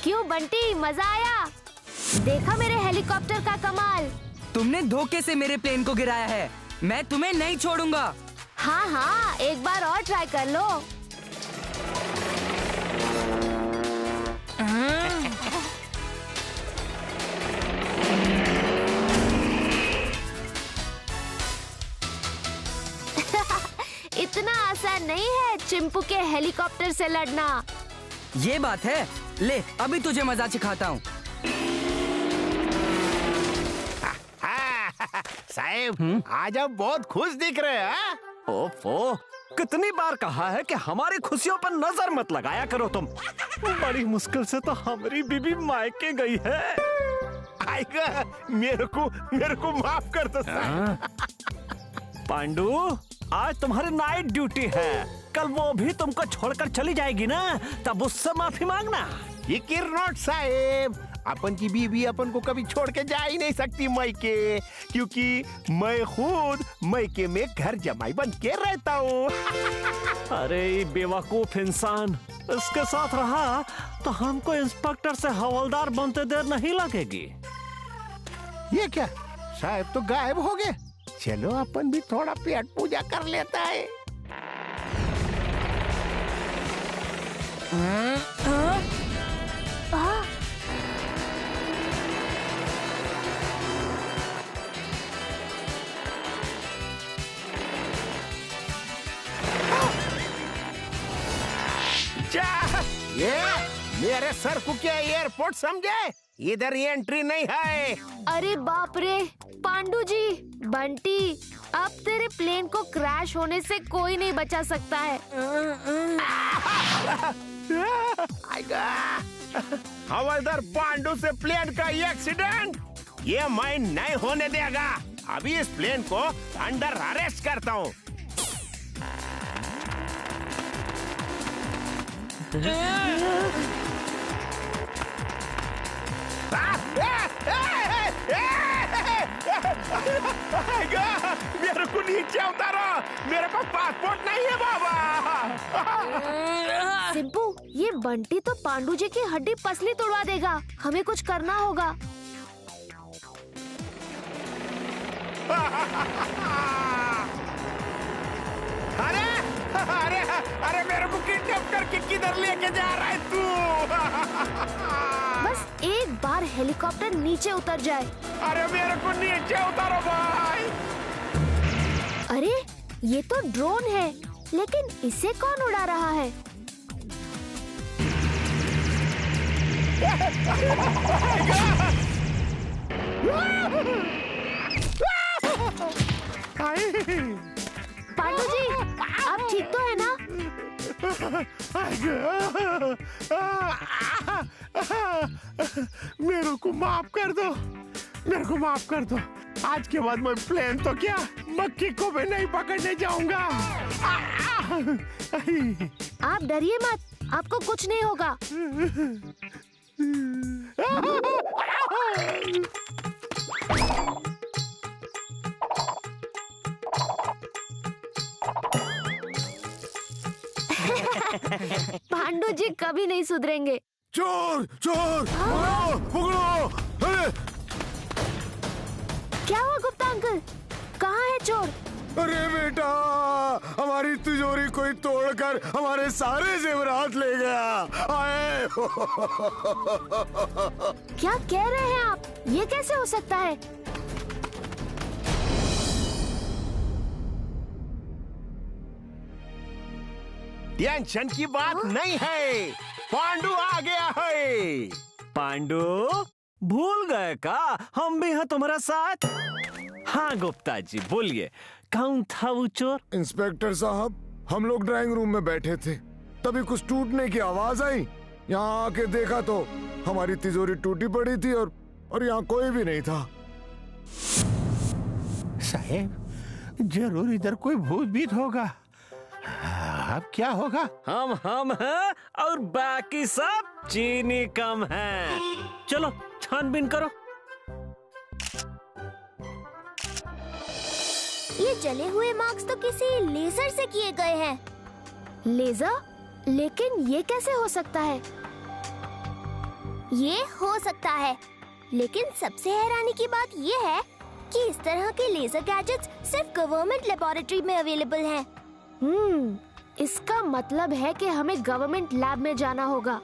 क्यों बंटी, मजा आया? देखा मेरे हेलीकॉप्टर का कमाल। तुमने धोखे से मेरे प्लेन को गिराया है, मैं तुम्हें नहीं छोड़ूंगा। हाँ हाँ, एक बार और ट्राई कर लो। इतना आसान नहीं है चिंपू के हेलीकॉप्टर से लड़ना। ये बात है, ले अभी तुझे मजा सिखाता हूँ। साहब, आज आप बहुत खुश दिख रहे हैं। ओफो, कितनी बार कहा है कि हमारी खुशियों पर नजर मत लगाया करो तुम। बड़ी मुश्किल से तो हमारी बीबी मायके गई है। आएगा, मेरे को माफ कर दो साहब। पांडू, आज तुम्हारी नाइट ड्यूटी है, कल वो भी तुमको छोड़कर चली जाएगी ना, तब उससे माफी मांगना। फिकिर नॉट साहेब, अपन की बीवी अपन को कभी छोड़ के जा ही नहीं सकती मायके, क्योंकि मैं खुद मायके में घर जमाई बन के रहता हूँ। अरे बेवकूफ इंसान, इसके साथ रहा तो हमको इंस्पेक्टर से हवलदार बनते देर नहीं लगेगी। ये क्या, साहब तो गायब हो गए। चलो अपन भी थोड़ा पेट पूजा कर लेता है। ये मेरे सर को क्या एयरपोर्ट समझे? इधर एंट्री नहीं है। अरे बाप रे पांडू जी, बंटी, अब तेरे प्लेन को क्रैश होने से कोई नहीं बचा सकता है। हवलदार पांडू से प्लेन का एक्सीडेंट, ये मैं नहीं होने देगा। अभी इस प्लेन को अंडर अरेस्ट करता हूँ। मेरे को नीचे उतारो, मेरे पास पासपोर्ट नहीं है बाबा। सिंपू, ये बंटी तो पांडू जी की हड्डी पसली तोड़वा देगा, हमें कुछ करना होगा। अरे अरे अरे, मेरे को किडनैप करके किधर लेके जा रहा है तू? बस एक बार हेलीकॉप्टर नीचे उतर जाए। अरे मेरे को नीचे उतारो भाई। अरे ये तो ड्रोन है, लेकिन इसे कौन उड़ा रहा है? पांडू जी, आप ठीक तो है ना? मेरे को माफ कर दो, मेरे को माफ कर दो। आज के बाद मैं प्लेन तो क्या, मक्खी को भी नहीं पकड़ने जाऊंगा। आप डरिए मत, आपको कुछ नहीं होगा। पांडू जी कभी नहीं सुधरेंगे। चोर चोर, पकड़ो पकड़ो। अरे क्या हुआ गुप्ता अंकल, कहाँ है चोर? अरे बेटा, हमारी तिजोरी कोई तोड़कर हमारे सारे जेवरात ले गया। आए क्या कह रहे हैं आप, ये कैसे हो सकता है? टेंशन की बात नहीं है, पांडू आ गया है। पांडू, भूल गए का हम भी हैं तुम्हारे साथ? हाँ गुप्ता जी, बोलिए, कौन था वो चोर? इंस्पेक्टर साहब, हम लोग ड्राइंग रूम में बैठे थे, तभी कुछ टूटने की आवाज आई। यहाँ आके देखा तो हमारी तिजोरी टूटी पड़ी थी और यहाँ कोई भी नहीं था। साहब, जरूर इधर कोई भूत भीत होगा। अब क्या होगा? हम हैं और बाकी सब चीनी कम है। चलो छानबीन करो। ये जले हुए मार्क्स तो किसी लेजर से किए गए हैं। लेजर? लेकिन ये कैसे हो सकता है? ये हो सकता है, लेकिन सबसे हैरानी की बात ये है कि इस तरह के लेजर गैजेट्स सिर्फ गवर्नमेंट लेबोरेटरी में अवेलेबल हैं। इसका मतलब है कि हमें गवर्नमेंट लैब में जाना होगा।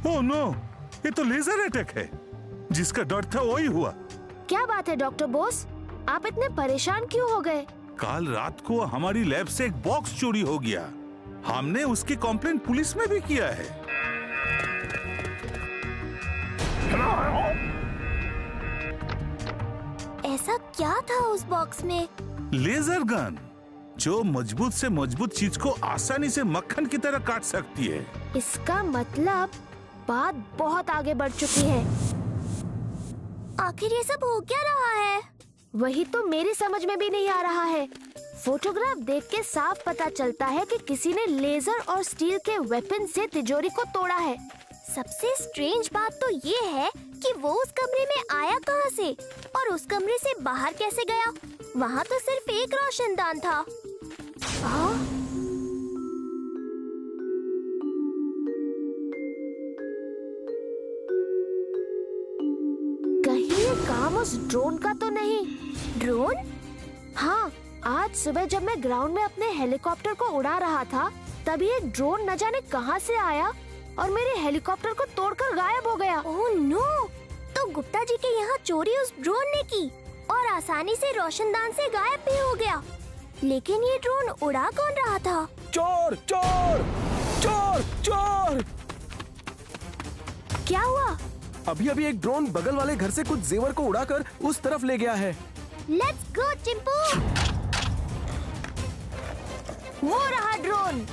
ओह नो, ये तो लेजर अटैक है। जिसका डर था वही हुआ। क्या बात है डॉक्टर बोस, आप इतने परेशान क्यों हो गए? कल रात को हमारी लैब से एक बॉक्स चोरी हो गया। हमने उसकी कंप्लेंट पुलिस में भी किया है। ऐसा क्या था उस बॉक्स में? लेजर गन, जो मजबूत से मजबूत चीज को आसानी से मक्खन की तरह काट सकती है। इसका मतलब बात बहुत आगे बढ़ चुकी है। आखिर ये सब हो क्या रहा है? वही तो मेरी समझ में भी नहीं आ रहा है। फोटोग्राफ देख के साफ पता चलता है कि किसी ने लेजर और स्टील के वेपन से तिजोरी को तोड़ा है। सबसे स्ट्रेंज बात तो ये है कि वो उस कमरे में आया कहाँ से और उस कमरे से बाहर कैसे गया? वहाँ तो सिर्फ एक रोशनदान था। कहीं ये काम उस ड्रोन का तो नहीं? ड्रोन? हाँ, आज सुबह जब मैं ग्राउंड में अपने हेलीकॉप्टर को उड़ा रहा था, तभी एक ड्रोन न जाने कहाँ से आया और मेरे हेलीकॉप्टर को तोड़कर गायब हो गया। Oh no! तो गुप्ता जी के यहाँ चोरी उस ड्रोन ने की और आसानी से रोशनदान से गायब भी हो गया। लेकिन ये ड्रोन उड़ा कौन रहा था? चोर चोर चोर चोर! क्या हुआ? अभी अभी एक ड्रोन बगल वाले घर से कुछ जेवर को उड़ाकर उस तरफ ले गया है। Let's go Chimpu! वो रहा ड्रोन।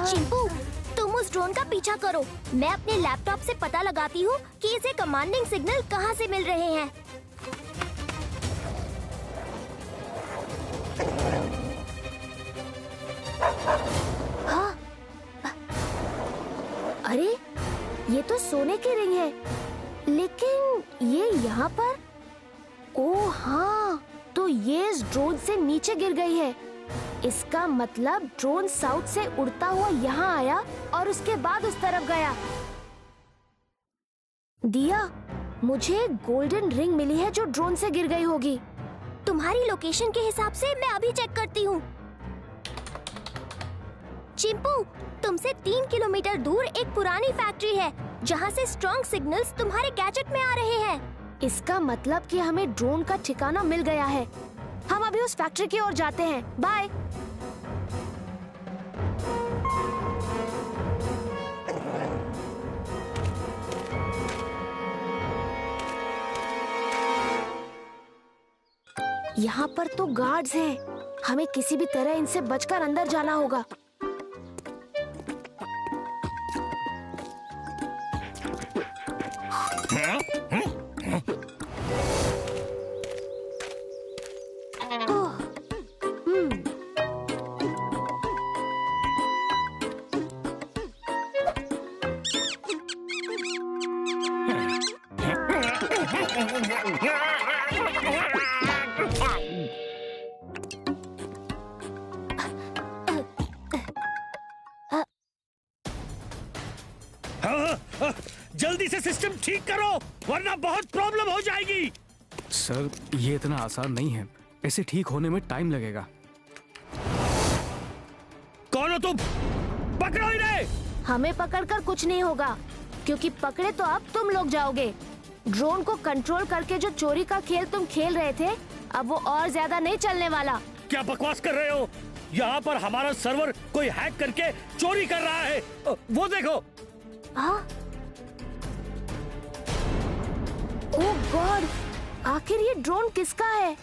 चिंपू, तुम उस ड्रोन का पीछा करो। मैं अपने लैपटॉप से पता लगाती हूँ कि इसे कमांडिंग सिग्नल कहाँ से मिल रहे हैं। हाँ? अरे, ये तो सोने की रिंग है, लेकिन ये यहाँ पर? ओह हाँ, तो ये इस ड्रोन से नीचे गिर गई है। इसका मतलब ड्रोन साउथ से उड़ता हुआ यहाँ आया और उसके बाद उस तरफ गया। दिया, मुझे एक गोल्डन रिंग मिली है जो ड्रोन से गिर गई होगी। तुम्हारी लोकेशन के हिसाब से मैं अभी चेक करती हूँ। चिंपू, तुमसे 3 किलोमीटर दूर एक पुरानी फैक्ट्री है जहाँ से स्ट्रॉन्ग सिग्नल्स तुम्हारे गैजेट में आ रहे हैं। इसका मतलब कि हमें ड्रोन का ठिकाना मिल गया है। हम अभी उस फैक्ट्री की ओर जाते हैं। बाय। यहाँ पर तो गार्ड्स हैं। हमें किसी भी तरह इनसे बचकर अंदर जाना होगा। जल्दी से सिस्टम ठीक करो वरना बहुत प्रॉब्लम हो जाएगी। सर, ये इतना आसान नहीं है। इसे ठीक होने में टाइम लगेगा। कौन हो तुम? पकड़ो इन्हें। हमें पकड़कर कुछ नहीं होगा, क्योंकि पकड़े तो अब तुम लोग जाओगे। ड्रोन को कंट्रोल करके जो चोरी का खेल तुम खेल रहे थे, अब वो और ज्यादा नहीं चलने वाला। क्या बकवास कर रहे हो? यहाँ पर हमारा सर्वर कोई हैक करके चोरी कर रहा है। वो देखो। हाँ? ओह गॉड, आखिर ये ड्रोन किसका है?